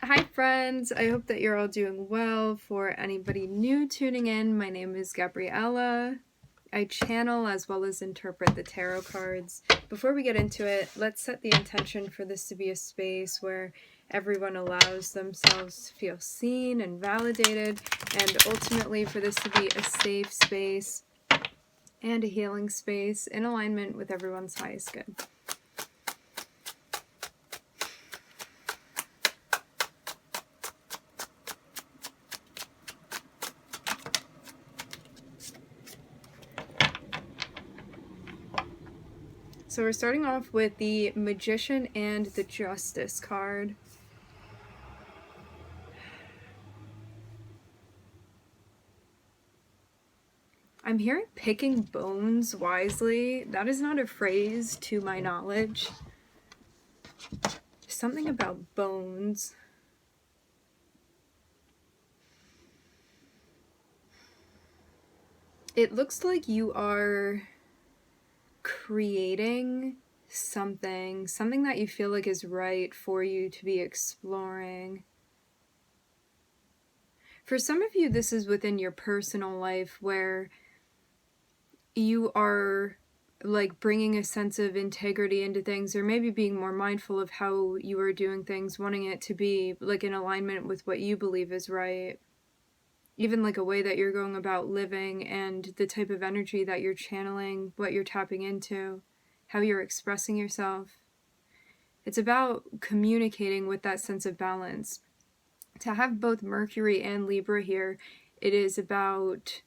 Hi friends, I hope that you're all doing well. For anybody new tuning in, my name is Gabriella. I channel as well as interpret the tarot cards. Before we get into it, let's set the intention for this to be a space where everyone allows themselves to feel seen and validated, and ultimately for this to be a safe space and a healing space in alignment with everyone's highest good. So we're starting off with the Magician and the Justice card. I'm hearing picking bones wisely. That is not a phrase to my knowledge. Something about bones. It looks like you are creating something that you feel like is right for you to be exploring. For some of you, this is within your personal life where you are like bringing a sense of integrity into things, or maybe being more mindful of how you are doing things, wanting it to be like in alignment with what you believe is right. Even like a way that you're going about living and the type of energy that you're channeling, what you're tapping into, how you're expressing yourself. It's about communicating with that sense of balance. To have both Mercury and Libra here, it is about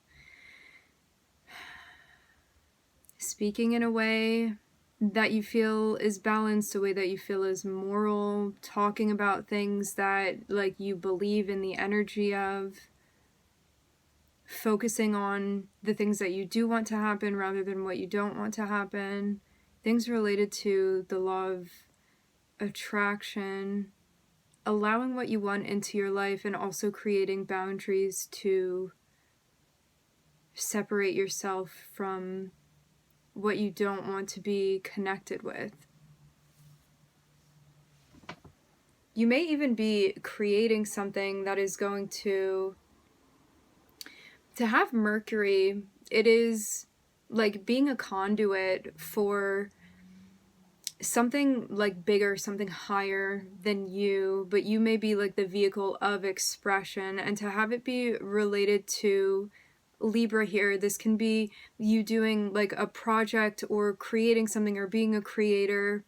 speaking in a way that you feel is balanced, a way that you feel is moral, talking about things that like you believe in the energy of, focusing on the things that you do want to happen rather than what you don't want to happen, things related to the law of attraction, allowing what you want into your life, and also creating boundaries to separate yourself from what you don't want to be connected with. You may even be creating something that is going to have Mercury. It is like being a conduit for something like bigger, something higher than you, but you may be like the vehicle of expression. And to have it be related to Libra here, this can be you doing like a project or creating something or being a creator,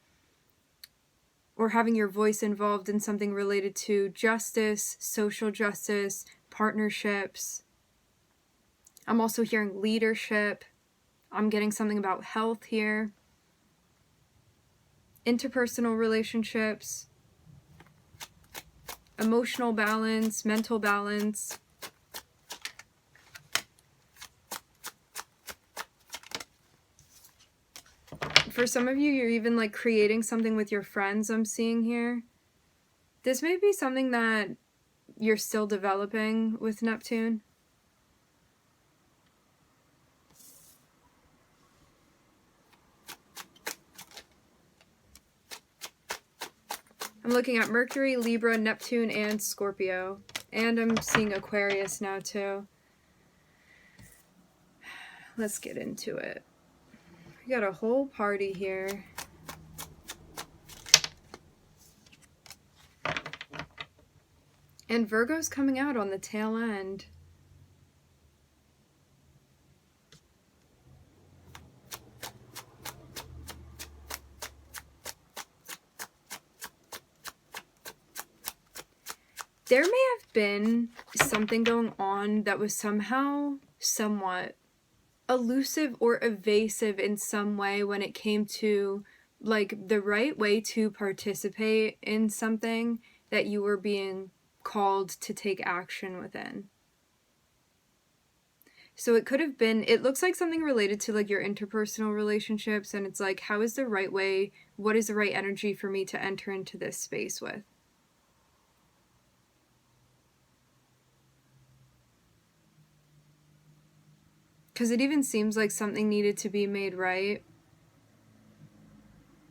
or having your voice involved in something related to justice, social justice, partnerships. I'm also hearing leadership. I'm getting something about health here. Interpersonal relationships, emotional balance, mental balance. For some of you, you're even like creating something with your friends, I'm seeing here. This may be something that you're still developing with Neptune. I'm looking at Mercury, Libra, Neptune, and Scorpio. And I'm seeing Aquarius now too. Let's get into it. We got a whole party here. And Virgo's coming out on the tail end. There may have been something going on that was somehow somewhat elusive or evasive in some way when it came to like the right way to participate in something that you were being called to take action within. So it could have been, it looks like something related to like your interpersonal relationships, and it's like, how is the right way, what is the right energy for me to enter into this space with? Because it even seems like something needed to be made right.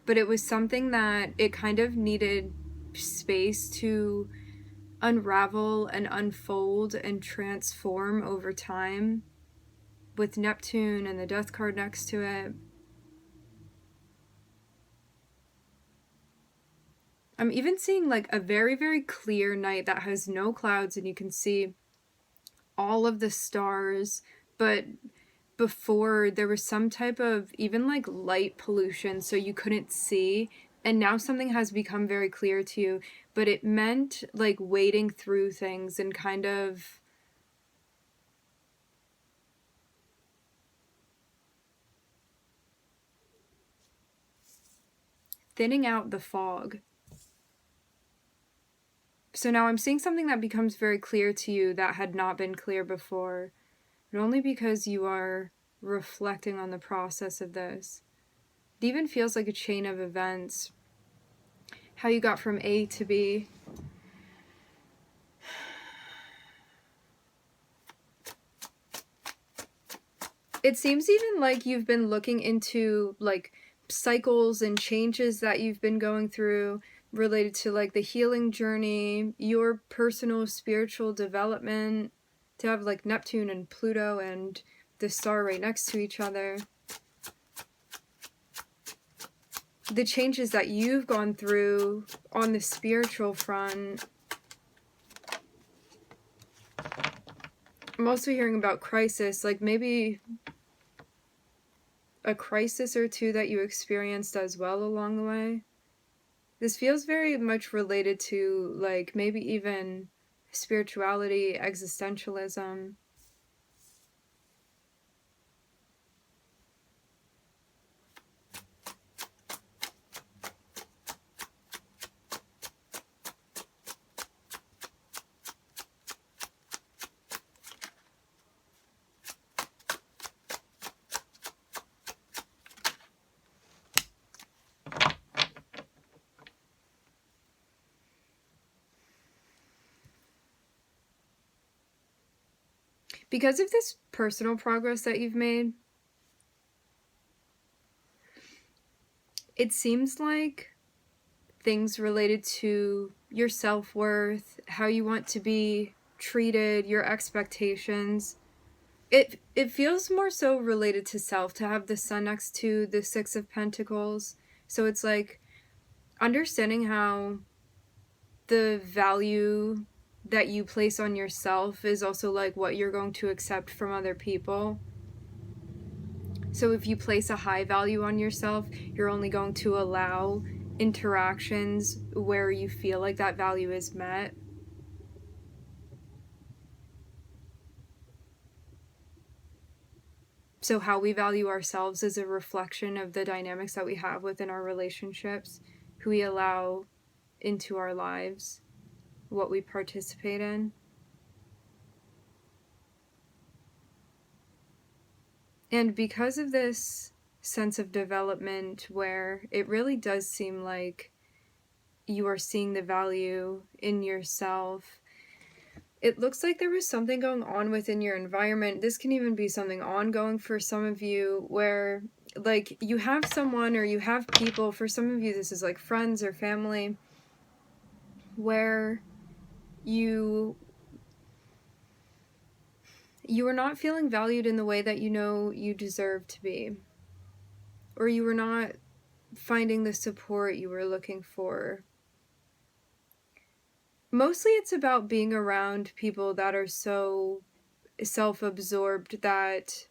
But it was something that it kind of needed space to unravel and unfold and transform over time with Neptune and the Death card next to it. I'm even seeing like a very, very clear night that has no clouds and you can see all of the stars, but before there was some type of even like light pollution, so you couldn't see, and now something has become very clear to you, but it meant like wading through things and kind of thinning out the fog. So now I'm seeing something that becomes very clear to you that had not been clear before, but only because you are reflecting on the process of this. It even feels like a chain of events. How you got from A to B. It seems even like you've been looking into like cycles and changes that you've been going through related to like the healing journey, your personal spiritual development, to have like Neptune and Pluto and the star right next to each other. The changes that you've gone through on the spiritual front. I'm also hearing about crisis, like maybe a crisis or two that you experienced as well along the way. This feels very much related to like maybe even spirituality, existentialism. Because of this personal progress that you've made, it seems like things related to your self-worth, how you want to be treated, your expectations, it feels more so related to self, to have the Sun next to the Six of Pentacles. So it's like understanding how the value that you place on yourself is also like what you're going to accept from other people. So if you place a high value on yourself, you're only going to allow interactions where you feel like that value is met. So how we value ourselves is a reflection of the dynamics that we have within our relationships, who we allow into our lives, what we participate in. And because of this sense of development where it really does seem like you are seeing the value in yourself, it looks like there was something going on within your environment. This can even be something ongoing for some of you where like you have someone or you have people, for some of you this is like friends or family, where you are not feeling valued in the way that you know you deserve to be, or you were not finding the support you were looking for. Mostly it's about being around people that are so self-absorbed that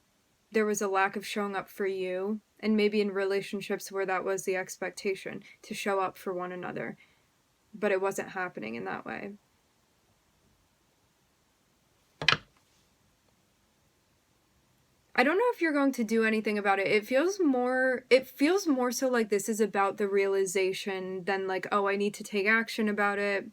there was a lack of showing up for you, and maybe in relationships where that was the expectation, to show up for one another, but it wasn't happening in that way. I don't know if you're going to do anything about it. It feels more so like this is about the realization than like, oh, I need to take action about it,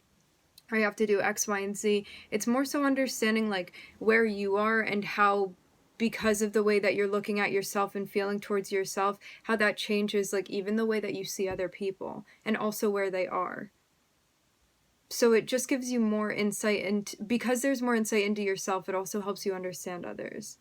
or I have to do X, Y, and Z. It's more so understanding like where you are and how, because of the way that you're looking at yourself and feeling towards yourself, how that changes like even the way that you see other people and also where they are. So it just gives you more insight, and because there's more insight into yourself, it also helps you understand others.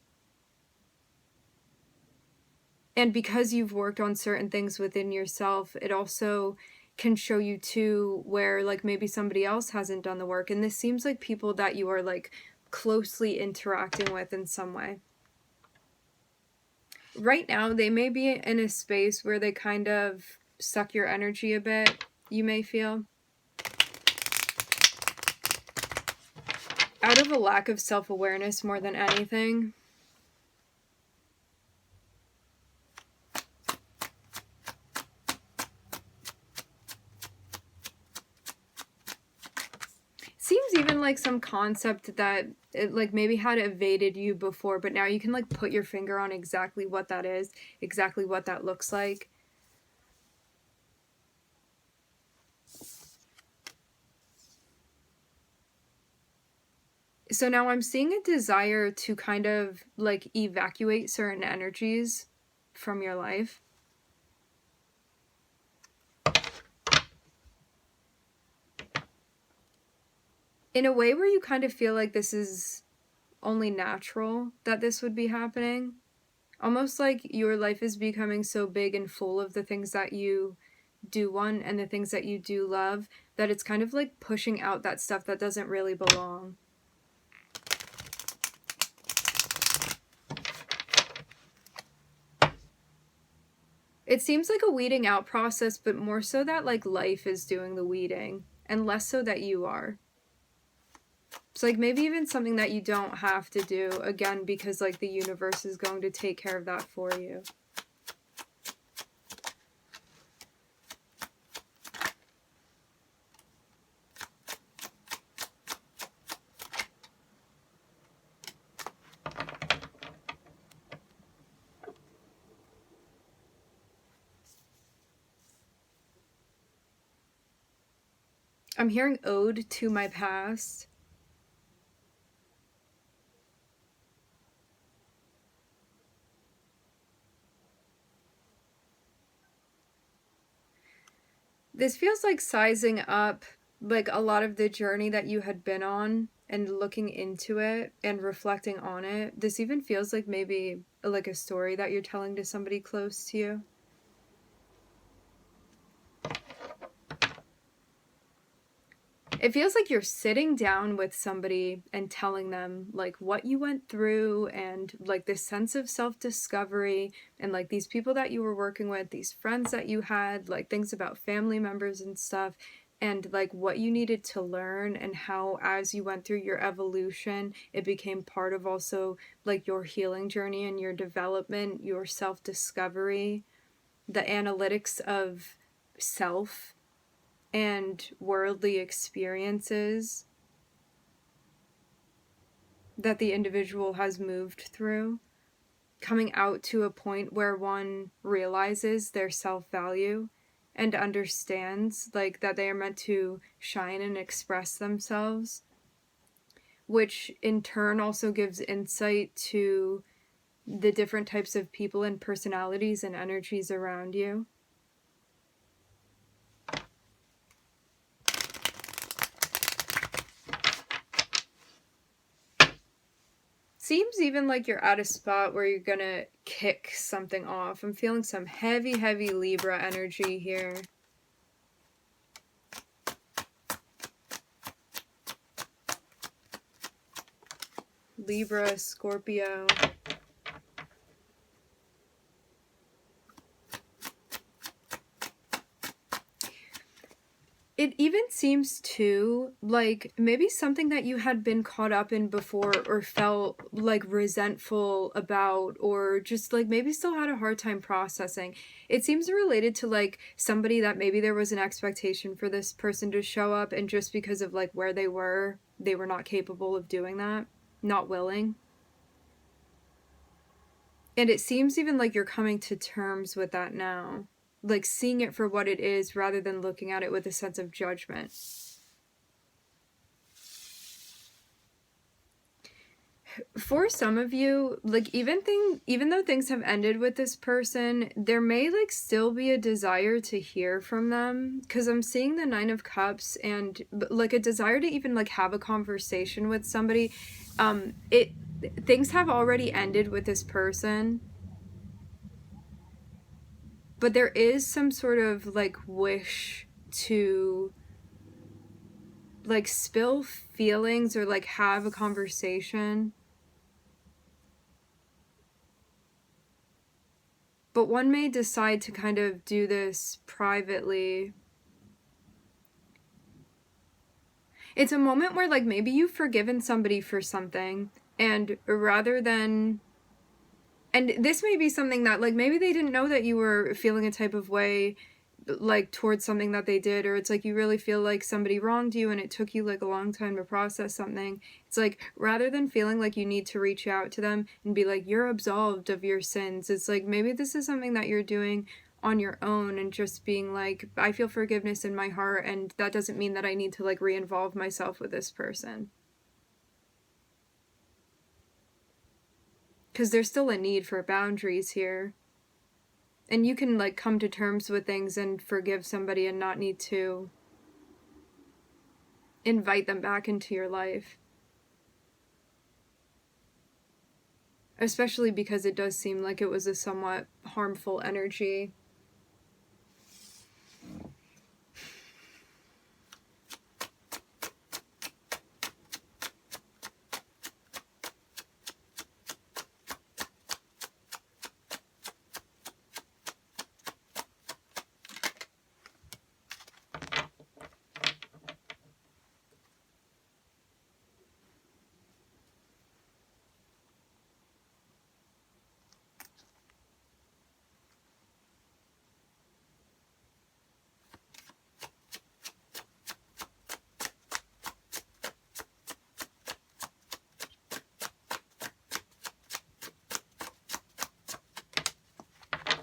And because you've worked on certain things within yourself, it also can show you too where like maybe somebody else hasn't done the work. And this seems like people that you are like closely interacting with in some way. Right now, they may be in a space where they kind of suck your energy a bit, you may feel. Out of a lack of self-awareness more than anything. Seems even like some concept that it like maybe had evaded you before, but now you can like put your finger on exactly what that is, exactly what that looks like. So now I'm seeing a desire to kind of like evacuate certain energies from your life. In a way where you kind of feel like this is only natural that this would be happening. Almost like your life is becoming so big and full of the things that you do want and the things that you do love that it's kind of like pushing out that stuff that doesn't really belong. It seems like a weeding out process, but more so that like life is doing the weeding and less so that you are. It's like maybe even something that you don't have to do, again, because like the universe is going to take care of that for you. I'm hearing ode to my past. This feels like sizing up like a lot of the journey that you had been on and looking into it and reflecting on it. This even feels like maybe like a story that you're telling to somebody close to you. It feels like you're sitting down with somebody and telling them like what you went through and like this sense of self-discovery and like these people that you were working with, these friends that you had, like things about family members and stuff, and like what you needed to learn and how as you went through your evolution, it became part of also like your healing journey and your development, your self-discovery, the analytics of self and worldly experiences that the individual has moved through, coming out to a point where one realizes their self-value and understands like that they are meant to shine and express themselves, which in turn also gives insight to the different types of people and personalities and energies around you. Seems even like you're at a spot where you're gonna kick something off. I'm feeling some heavy Libra energy here. Libra, Scorpio. It even seems too like maybe something that you had been caught up in before or felt like resentful about or just like maybe still had a hard time processing. It seems related to like somebody that maybe there was an expectation for this person to show up and just because of like where they were not capable of doing that, not willing. And it seems even like you're coming to terms with that now. Like seeing it for what it is rather than looking at it with a sense of judgment. For some of you, like even though things have ended with this person, there may like still be a desire to hear from them, because I'm seeing the 9 of Cups and like a desire to even like have a conversation with somebody. Things have already ended with this person, but there is some sort of like wish to like spill feelings or like have a conversation. But one may decide to kind of do this privately. It's a moment where like maybe you've forgiven somebody for something, and rather than, and this may be something that like maybe they didn't know that you were feeling a type of way like towards something that they did, or it's like you really feel like somebody wronged you and it took you like a long time to process something. It's like rather than feeling like you need to reach out to them and be like you're absolved of your sins, it's like maybe this is something that you're doing on your own and just being like, I feel forgiveness in my heart, and that doesn't mean that I need to like re-involve myself with this person, because there's still a need for boundaries here. And you can like come to terms with things and forgive somebody and not need to invite them back into your life. Especially because it does seem like it was a somewhat harmful energy.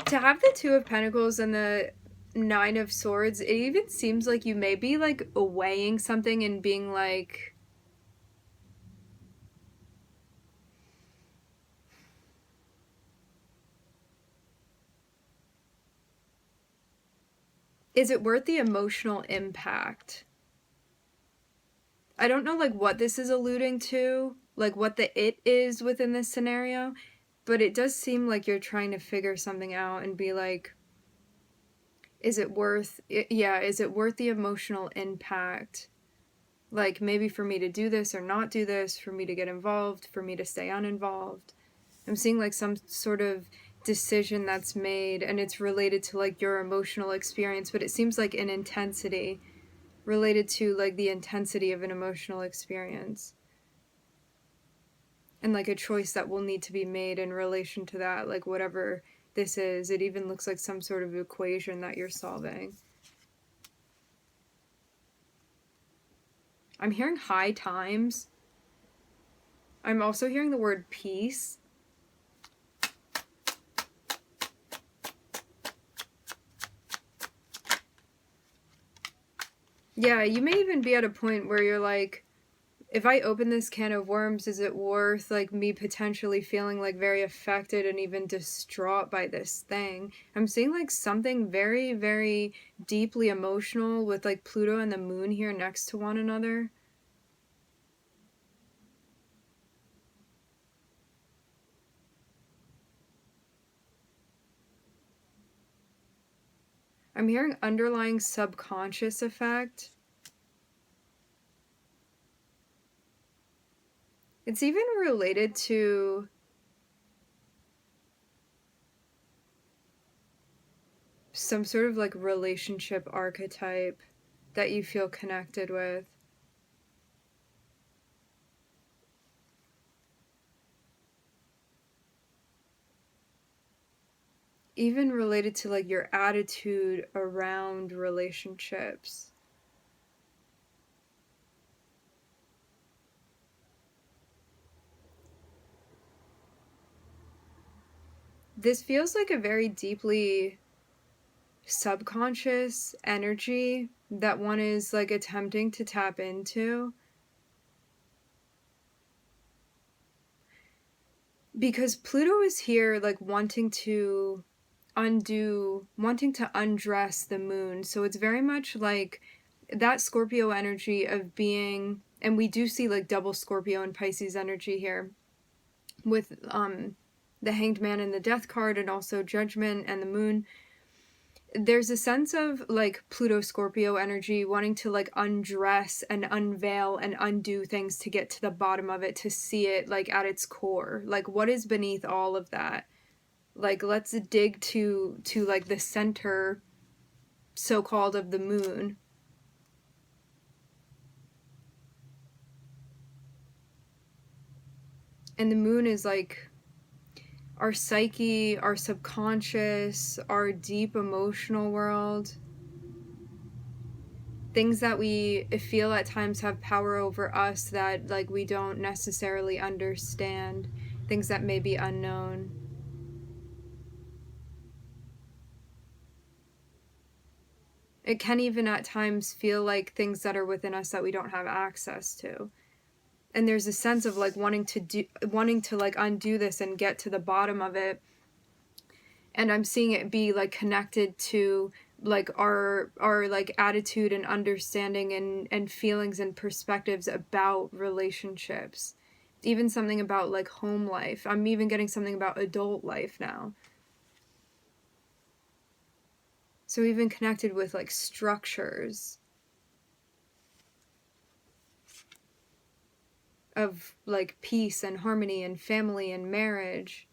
To have the Two of Pentacles and the Nine of Swords, it even seems like you may be like weighing something and being like, is it worth the emotional impact? I don't know like what this is alluding to, like what the it is within this scenario, but it does seem like you're trying to figure something out and be like, is it worth the emotional impact? Like maybe for me to do this or not do this, for me to get involved, for me to stay uninvolved. I'm seeing like some sort of decision that's made and it's related to like your emotional experience, but it seems like an intensity related to like the intensity of an emotional experience. And like a choice that will need to be made in relation to that, like whatever this is. It even looks like some sort of equation that you're solving. I'm hearing high times. I'm also hearing the word peace. Yeah, you may even be at a point where you're like, if I open this can of worms, is it worth like me potentially feeling like very affected and even distraught by this thing? I'm seeing like something very, very deeply emotional with like Pluto and the moon here next to one another. I'm hearing underlying subconscious effect. It's even related to some sort of like relationship archetype that you feel connected with. Even related to like your attitude around relationships. This feels like a very deeply subconscious energy that one is like attempting to tap into. Because Pluto is here like wanting to undress the moon. So it's very much like that Scorpio energy of being, and we do see like double Scorpio and Pisces energy here with the Hanged Man and the Death card, and also Judgment and the moon. there's a sense of like Pluto Scorpio energy wanting to like undress and unveil and undo things to get to the bottom of it, to see it like at its core. Like what is beneath all of that? Like let's dig to like the center so-called of the moon. And the moon is like our psyche, our subconscious, our deep emotional world. Things that we feel at times have power over us that like we don't necessarily understand. Things that may be unknown. It can even at times feel like things that are within us that we don't have access to. And there's a sense of like wanting to like undo this and get to the bottom of it. And I'm seeing it be like connected to like our like attitude and understanding and feelings and perspectives about relationships. Even something about like home life. I'm even getting something about adult life now. So even connected with like structures of like peace and harmony and family and marriage.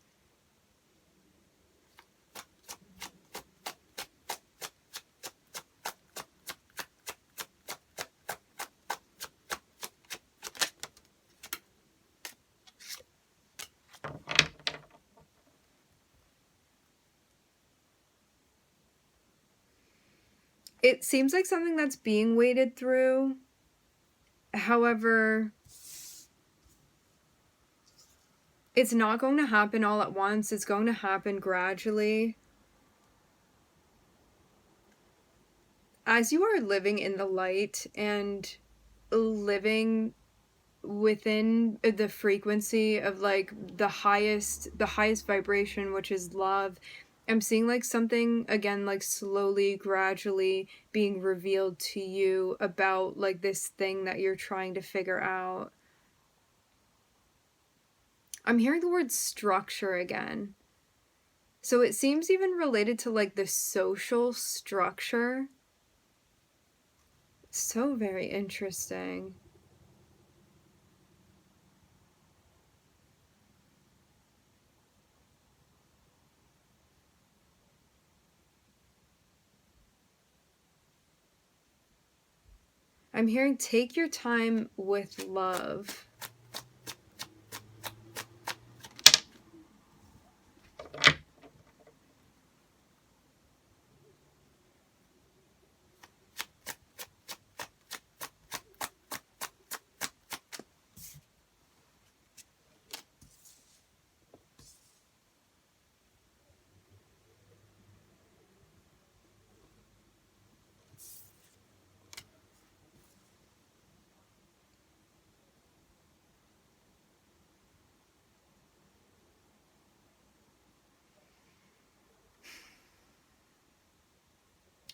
It seems like something that's being waded through. However, it's not going to happen all at once. It's going to happen gradually. As you are living in the light and living within the frequency of like the highest vibration, which is love, I'm seeing like something again like slowly, gradually being revealed to you about like this thing that you're trying to figure out. I'm hearing the word structure again. So it seems even related to like the social structure. So very interesting. I'm hearing take your time with love.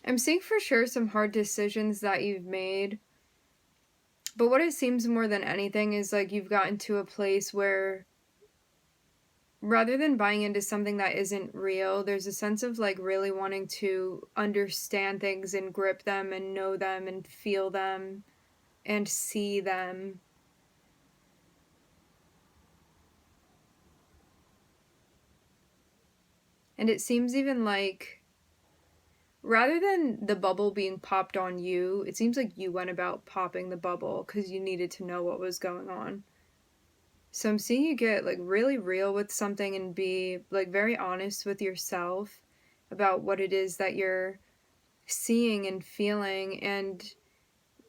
I'm seeing for sure some hard decisions that you've made. But what it seems more than anything is like you've gotten to a place where rather than buying into something that isn't real, there's a sense of like really wanting to understand things and grip them and know them and feel them and see them. And it seems even like rather than the bubble being popped on you, it seems like you went about popping the bubble because you needed to know what was going on. So I'm seeing you get like really real with something and be like very honest with yourself about what it is that you're seeing and feeling. And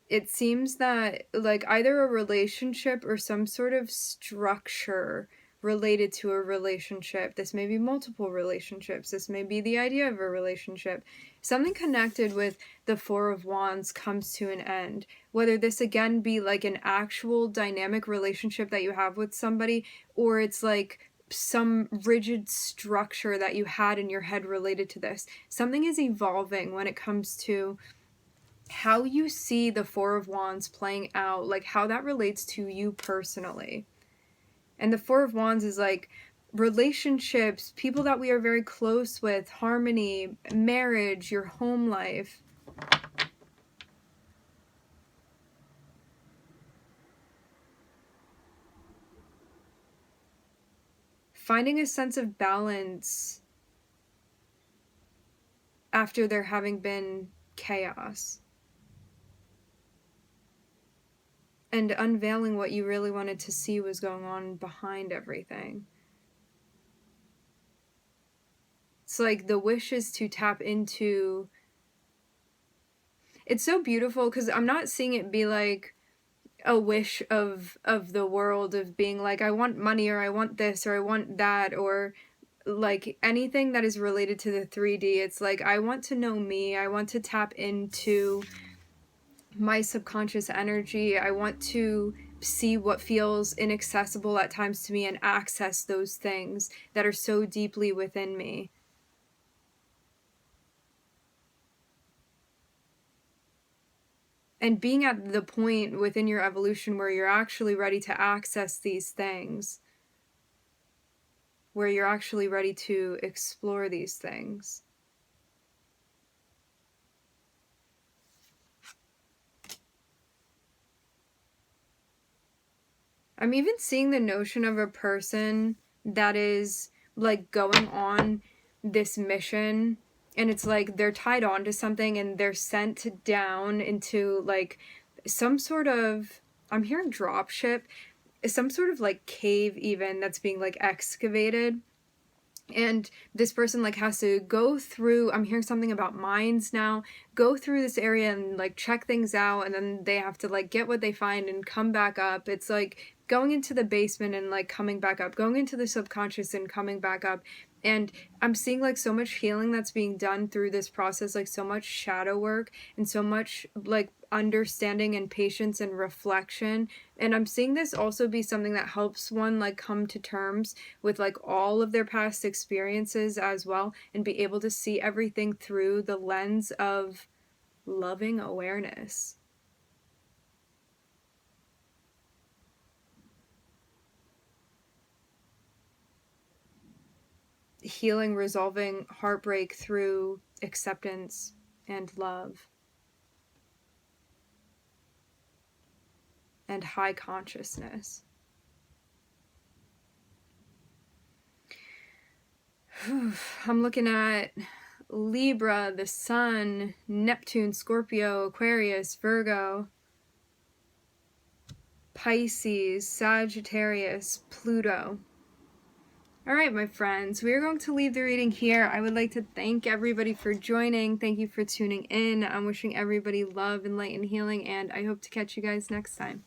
it seems that like either a relationship or some sort of structure related to a relationship, this may be multiple relationships, this may be the idea of a relationship, something connected with the Four of Wands comes to an end. Whether this again be like an actual dynamic relationship that you have with somebody, or it's like some rigid structure that you had in your head related to this. Something is evolving when it comes to how you see the Four of Wands playing out, like how that relates to you personally. And the Four of Wands is like relationships, people that we are very close with, harmony, marriage, your home life. Finding a sense of balance after there having been chaos. And unveiling what you really wanted to see was going on behind everything. It's like the wish is to tap into... It's so beautiful because I'm not seeing it be like a wish of the world, of being like, I want money, or I want this, or I want that, or like anything that is related to the 3D. It's like, I want to know me. I want to tap into my subconscious energy. I want to see what feels inaccessible at times to me and access those things that are so deeply within me. And being at the point within your evolution where you're actually ready to access these things, where you're actually ready to explore these things. I'm even seeing the notion of a person that is like going on this mission, and it's like they're tied on to something and they're sent down into like some sort of, I'm hearing dropship, some sort of like cave even that's being like excavated. And this person like has to go through, I'm hearing something about mines now, go through this area and like check things out, and then they have to like get what they find and come back up. It's like going into the basement and like coming back up, going into the subconscious and coming back up. And I'm seeing like so much healing that's being done through this process, like so much shadow work and so much like understanding and patience and reflection. And I'm seeing this also be something that helps one like come to terms with like all of their past experiences as well, and be able to see everything through the lens of loving awareness. Healing, resolving heartbreak through acceptance and love and high consciousness. I'm looking at Libra, the Sun, Neptune, Scorpio, Aquarius, Virgo, Pisces, Sagittarius, Pluto. All right, my friends, we are going to leave the reading here. I would like to thank everybody for joining. Thank you for tuning in. I'm wishing everybody love and light and healing, and I hope to catch you guys next time.